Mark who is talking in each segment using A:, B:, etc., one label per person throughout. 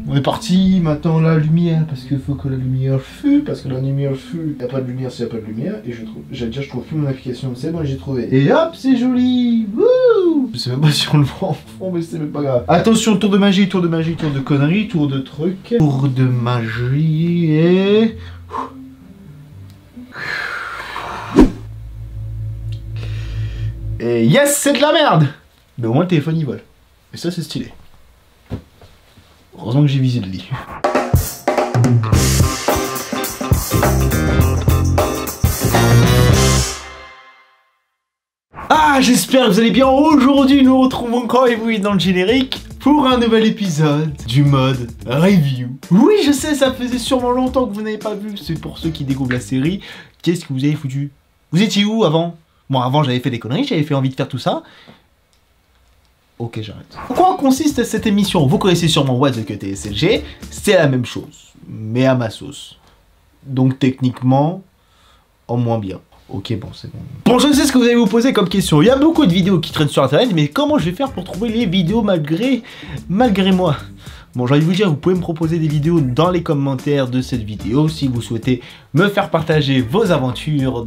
A: On est parti, maintenant la lumière, parce qu'il faut que la lumière fût, parce que la lumière fût, y a pas de lumière s'il y a pas de lumière, et je trouve plus mon application, c'est bon, j'ai trouvé. Et hop, c'est joli. Wouh. Je sais même pas si on le voit en fond, mais c'est même pas grave. Attention, tour de magie, tour de magie, tour de conneries, tour de trucs. Tour de magie et... Et yes, c'est de la merde. Mais au moins le téléphone il vole. Et ça c'est stylé. Heureusement que j'ai visé le lit. Ah, j'espère que vous allez bien. Aujourd'hui, nous retrouvons encore et vous dans le générique pour un nouvel épisode du mode review. Oui, je sais, ça faisait sûrement longtemps que vous n'avez pas vu. C'est pour ceux qui découvrent la série. Qu'est-ce que vous avez foutu? Vous étiez où avant? Bon, avant, j'avais fait des conneries, j'avais fait envie de faire tout ça. Ok, j'arrête. En quoi consiste cette émission? Vous connaissez sûrement What the Cut et SLG, c'est la même chose, mais à ma sauce. Donc techniquement, en moins bien. Ok, bon, c'est bon. Bon, je sais ce que vous allez vous poser comme question. Il y a beaucoup de vidéos qui traînent sur internet, mais comment je vais faire pour trouver les vidéos malgré moi? Bon, j'ai envie de vous dire, vous pouvez me proposer des vidéos dans les commentaires de cette vidéo si vous souhaitez me faire partager vos aventures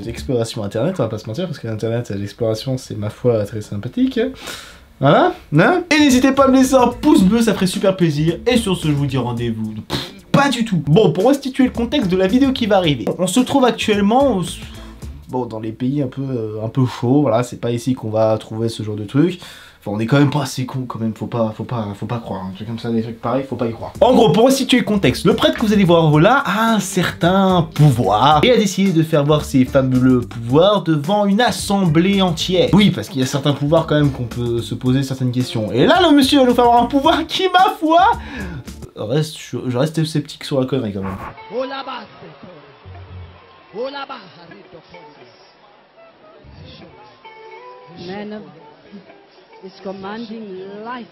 A: d'exploration internet, on va pas se mentir, parce que l'internet, l'exploration, c'est ma foi très sympathique. Voilà, hein? Et n'hésitez pas à me laisser un pouce bleu, ça ferait super plaisir. Et sur ce, je vous dis rendez-vous. Pas du tout. Bon, pour restituer le contexte de la vidéo qui va arriver. On se trouve actuellement, bon, dans les pays un peu chauds, voilà, c'est pas ici qu'on va trouver ce genre de trucs. Enfin, on est quand même pas assez con, quand même, faut pas croire, un truc comme ça, des trucs pareils, faut pas y croire. En gros, pour restituer le contexte, le prêtre que vous allez voir là a un certain pouvoir et a décidé de faire voir ses fabuleux pouvoirs devant une assemblée entière. Oui, parce qu'il y a certains pouvoirs quand même qu'on peut se poser certaines questions. Et là, le monsieur va nous faire voir un pouvoir qui, ma foi, je reste sceptique sur la connerie quand même.
B: Man is commanding life.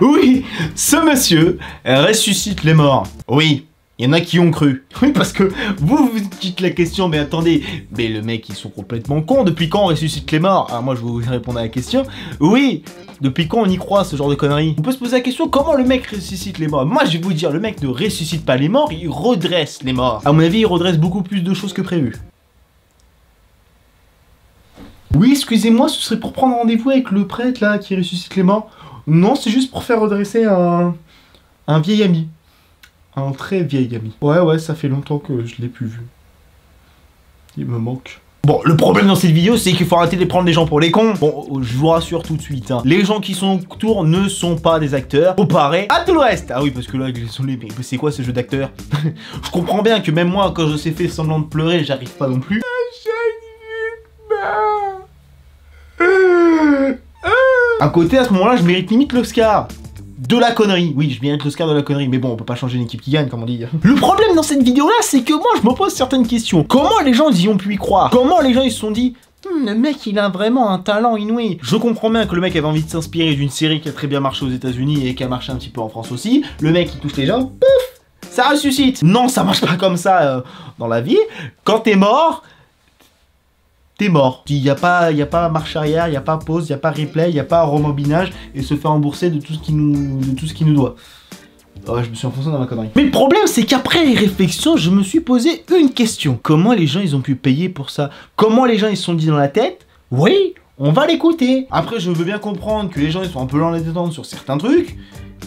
A: Oui, ce monsieur ressuscite les morts. Oui, il y en a qui ont cru. Oui, parce que vous dites la question, mais attendez, mais le mec, ils sont complètement cons. Depuis quand on ressuscite les morts? Alors moi, je vais vous répondre à la question. Oui, depuis quand on y croit, ce genre de conneries? On peut se poser la question, comment le mec ressuscite les morts? Moi, je vais vous dire, le mec ne ressuscite pas les morts, il redresse les morts. À mon avis, il redresse beaucoup plus de choses que prévu. Oui, excusez-moi, ce serait pour prendre rendez-vous avec le prêtre, là, qui ressuscite les morts. Non, c'est juste pour faire redresser un vieil ami. Un très vieil ami. Ouais, ça fait longtemps que je l'ai plus vu. Il me manque. Bon, le problème dans cette vidéo, c'est qu'il faut arrêter de prendre les gens pour les cons. Bon, je vous rassure tout de suite, hein. Les gens qui sont autour ne sont pas des acteurs, comparé à tout le reste. Ah oui, parce que là, mais c'est quoi ce jeu d'acteur? Je comprends bien que même moi, quand je sais faire semblant de pleurer, j'arrive pas non plus. À côté, à ce moment-là, je mérite limite l'Oscar de la connerie. Oui, je mérite l'Oscar de la connerie, mais bon, on peut pas changer une équipe qui gagne, comme on dit. Le problème dans cette vidéo-là, c'est que moi, je me pose certaines questions. Comment les gens y ont pu y croire? Comment les gens ils se sont dit, le mec, il a vraiment un talent inouï. Je comprends bien que le mec avait envie de s'inspirer d'une série qui a très bien marché aux États-Unis et qui a marché un petit peu en France aussi. Le mec, il touche les gens, pouf, ça ressuscite. Non, ça marche pas comme ça dans la vie. Quand t'es mort, t'es mort. Il n'y a pas marche arrière, il n'y a pas pause, il n'y a pas replay, il n'y a pas rembobinage et se faire rembourser de tout ce qui nous doit. Ouais, je me suis enfoncé dans ma connerie. Mais le problème, c'est qu'après les réflexions, je me suis posé une question. Comment les gens, ils ont pu payer pour ça? Comment les gens, ils se sont dit dans la tête, oui, on va l'écouter. Après, je veux bien comprendre que les gens, ils sont un peu lents à les détendre sur certains trucs.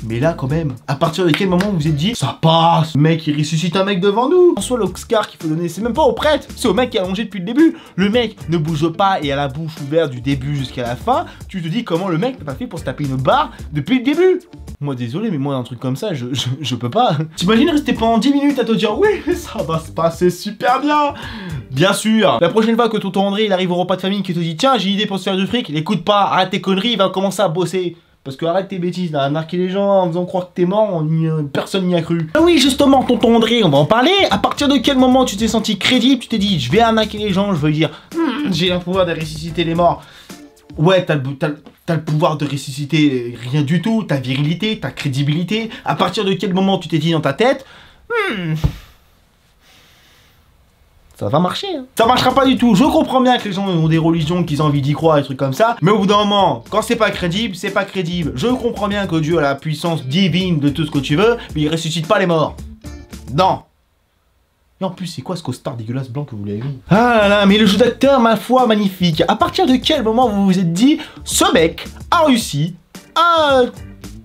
A: Mais là, quand même, à partir de quel moment vous vous êtes dit, ça passe, mec, il ressuscite un mec devant nous? En soi, l'Oscar qu'il faut donner, c'est même pas au prêtre, c'est au mec qui est allongé depuis le début. Le mec ne bouge pas et a la bouche ouverte du début jusqu'à la fin. Tu te dis comment le mec n'a pas fait pour se taper une barre depuis le début? Moi, désolé, mais moi, un truc comme ça, je peux pas. T'imagines rester pendant 10 minutes à te dire, oui, ça va se passer super bien. Bien sûr. La prochaine fois que tonton André, il arrive au repas de famille qui te dit, tiens, j'ai une idée pour se faire du fric, l'écoute pas, arrête tes conneries, il va commencer à bosser. Parce que arrête tes bêtises, là, à narquer les gens en faisant croire que t'es mort, personne n'y a cru. Ah oui, justement, tonton André, on va en parler. À partir de quel moment tu t'es senti crédible, tu t'es dit, je vais arnaquer les gens, je veux dire, j'ai un pouvoir de ressusciter les morts. Ouais, t'as le pouvoir de ressusciter rien du tout, ta virilité, ta crédibilité. À partir de quel moment tu t'es dit dans ta tête, ça va marcher. Hein. Ça marchera pas du tout. Je comprends bien que les gens ont des religions, qu'ils ont envie d'y croire, des trucs comme ça. Mais au bout d'un moment, quand c'est pas crédible, c'est pas crédible. Je comprends bien que Dieu a la puissance divine de tout ce que tu veux, mais il ressuscite pas les morts. Non. Et en plus, c'est quoi ce costard dégueulasse blanc que vous l'avez mis? Ah là là, mais le jeu d'acteur, ma foi, magnifique. À partir de quel moment vous vous êtes dit, ce mec a réussi à...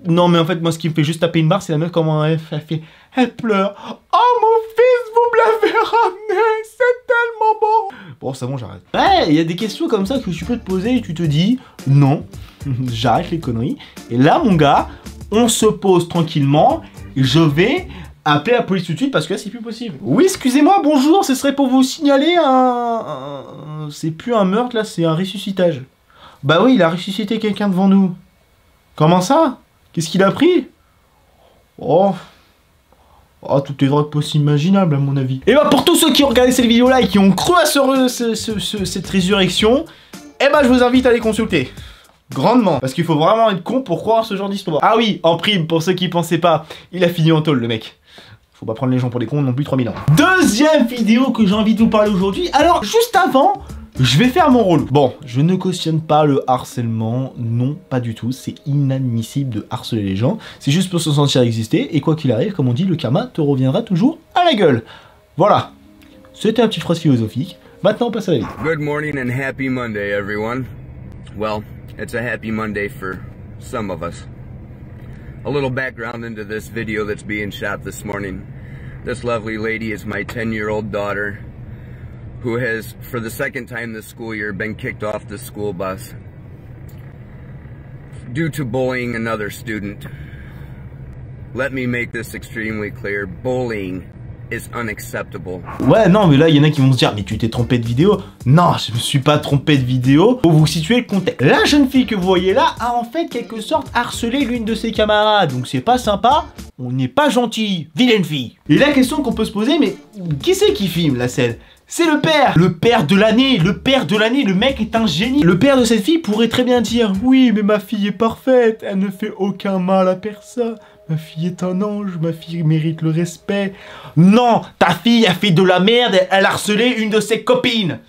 A: Non, mais en fait, moi, ce qui me fait juste taper une barre, c'est la meuf, comment elle fait... Elle pleure. Oh, mon fils, vous me l'avez ramené, c'est tellement beau. Bon, c'est bon, j'arrête. Ouais, il y a des questions comme ça que tu peux te poser et tu te dis, non, j'arrête les conneries. Et là, mon gars, on se pose tranquillement et je vais... appeler la police tout de suite parce que là c'est plus possible. Oui, excusez-moi, bonjour, ce serait pour vous signaler c'est plus un meurtre là, c'est un ressuscitage. Bah oui, il a ressuscité quelqu'un devant nous. Comment ça? Qu'est-ce qu'il a pris? Oh, toutes les drogues possibles imaginables à mon avis. Et bah pour tous ceux qui ont regardé cette vidéo là et qui ont cru à cette résurrection, eh bah je vous invite à les consulter. Grandement. Parce qu'il faut vraiment être con pour croire ce genre d'histoire. Ah oui, en prime, pour ceux qui pensaient pas, il a fini en tôle le mec. Faut pas prendre les gens pour des cons non plus 3000 ans. Deuxième vidéo que j'ai envie de vous parler aujourd'hui. Alors, juste avant, je vais faire mon rôle. Bon, je ne cautionne pas le harcèlement. Non, pas du tout. C'est inadmissible de harceler les gens. C'est juste pour se sentir exister. Et quoi qu'il arrive, comme on dit, le karma te reviendra toujours à la gueule. Voilà. C'était une petite phrase philosophique. Maintenant, on passe à la vie.
C: Good morning and happy Monday, everyone. Well, it's a happy Monday for some of us. A little background into this video that's being shot this morning. This lovely lady is my 10-year-old daughter who has, for the second time this school year, been kicked off the school bus due to bullying another student. Let me make this extremely clear. Bullying is unacceptable.
A: Ouais, non, mais là, il y en a qui vont se dire, mais tu t'es trompé de vidéo. Non, je me suis pas trompé de vidéo. Pour vous situer le contexte. La jeune fille que vous voyez là a en fait quelque sorte harcelé l'une de ses camarades. Donc c'est pas sympa, on n'est pas gentil. Vilaine fille. Et la question qu'on peut se poser, mais qui c'est qui filme la scène? C'est le père. Le père de l'année. Le père de l'année. Le mec est un génie. Le père de cette fille pourrait très bien dire, oui, mais ma fille est parfaite. Elle ne fait aucun mal à personne. Ma fille est un ange, ma fille mérite le respect. Non, ta fille a fait de la merde, elle a harcelé une de ses copines.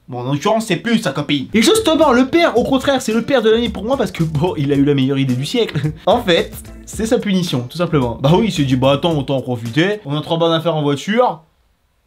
A: Bon, en l'occurrence, c'est plus sa copine. Et justement, le père, au contraire, c'est le père de l'année pour moi parce que, bon, il a eu la meilleure idée du siècle. En fait, c'est sa punition, tout simplement. Bah oui, il s'est dit, bah attends, autant en profiter. On a 3 bonnes affaires en voiture.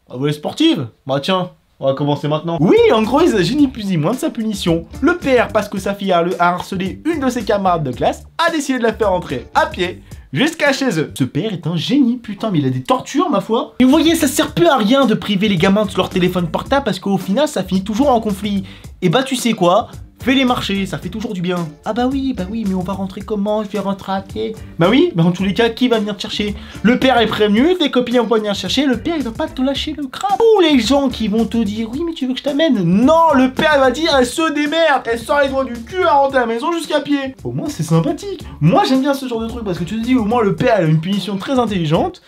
A: On va voler sportive. Bah tiens, on va commencer maintenant. Oui, en gros, il s'agit ni plus ni moins de sa punition. Le père, parce que sa fille a harcelé une de ses camarades de classe, a décidé de la faire entrer à pied jusqu'à chez eux. Ce père est un génie, putain, mais il a des tortures, ma foi. Et vous voyez, ça sert plus à rien de priver les gamins de leur téléphone portable parce qu'au final, ça finit toujours en conflit. Et bah, tu sais quoi? Fais-les marcher, ça fait toujours du bien. Ah bah oui, mais on va rentrer comment? Je vais rentrer à pied. Bah oui, mais en tous les cas, qui va venir te chercher? Le père est prévenu, tes copines vont venir chercher, le père il va pas te lâcher le crâne. Tous les gens qui vont te dire, oui mais tu veux que je t'amène? Non, le père il va dire, elle se démerde, elle sort les doigts du cul à rentrer à la maison jusqu'à pied. Au moins c'est sympathique. Moi j'aime bien ce genre de truc parce que tu te dis, au moins le père il a une punition très intelligente.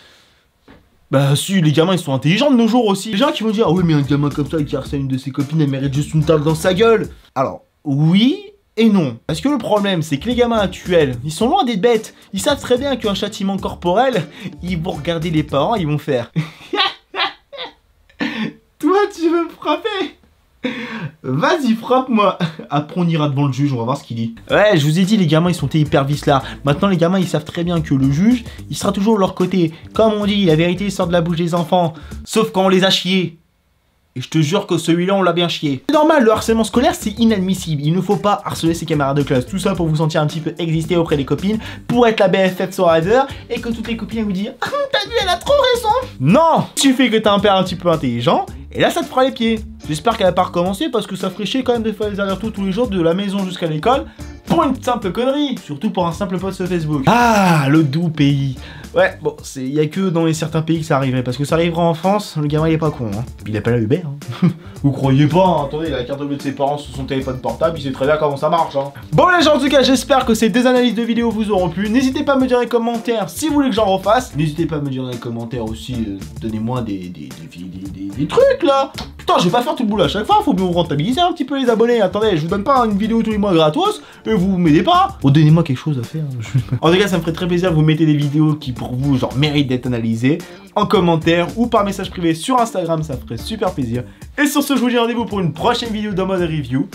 A: Bah si, les gamins ils sont intelligents de nos jours aussi. Les gens qui vont dire, ah oui mais un gamin comme ça qui harcèle une de ses copines, elle mérite juste une table dans sa gueule. Alors, oui et non. Parce que le problème, c'est que les gamins actuels, ils sont loin d'être bêtes. Ils savent très bien qu'un châtiment corporel, ils vont regarder les parents, ils vont faire... Toi, tu veux me frapper? Vas-y, frappe-moi. Après, on ira devant le juge, on va voir ce qu'il dit. Ouais, je vous ai dit, les gamins, ils sont hyper vicelards. Maintenant, les gamins, ils savent très bien que le juge, il sera toujours de leur côté. Comme on dit, la vérité sort de la bouche des enfants. Sauf quand on les a chiés. Et je te jure que celui-là, on l'a bien chié. C'est normal, le harcèlement scolaire, c'est inadmissible. Il ne faut pas harceler ses camarades de classe. Tout ça pour vous sentir un petit peu exister auprès des copines, pour être la BFF sur Rider, et que toutes les copines vous disent « Ah, t'as vu, elle a trop raison !» Non, il suffit que t'as un père un petit peu intelligent, et là, ça te fera les pieds. J'espère qu'elle va pas recommencer, parce que ça ferait chier quand même de faire les allers-retours tous les jours de la maison jusqu'à l'école, pour une simple connerie. Surtout pour un simple post sur Facebook. Ah, le doux pays. Ouais, bon, il y a que dans les certains pays que ça arriverait, parce que ça arrivera en France, le gamin il est pas con, hein. Puis il appelle à Uber, hein. Vous croyez pas, hein. Attendez, il a la carte bleue de ses parents sur son téléphone portable, il sait très bien comment ça marche, hein. Bon les gens, en tout cas, j'espère que ces deux analyses de vidéos vous auront plu. N'hésitez pas à me dire dans les commentaires si vous voulez que j'en refasse. N'hésitez pas à me dire dans les commentaires aussi, donnez-moi des trucs là. Putain, je vais pas faire tout le boulot à chaque fois, faut bien vous rentabiliser un petit peu les abonnés. Attendez, je vous donne pas une vidéo tous les mois gratos, et vous m'aidez pas. Bon, donnez-moi quelque chose à faire. En tout cas, ça me ferait très plaisir que vous mettez des vidéos qui pourraient pour vous, genre mérite d'être analysé, en commentaire ou par message privé sur Instagram, ça ferait super plaisir. Et sur ce, je vous dis rendez-vous pour une prochaine vidéo dans mode review.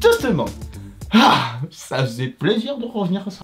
A: Justement, ça faisait plaisir de revenir à ça.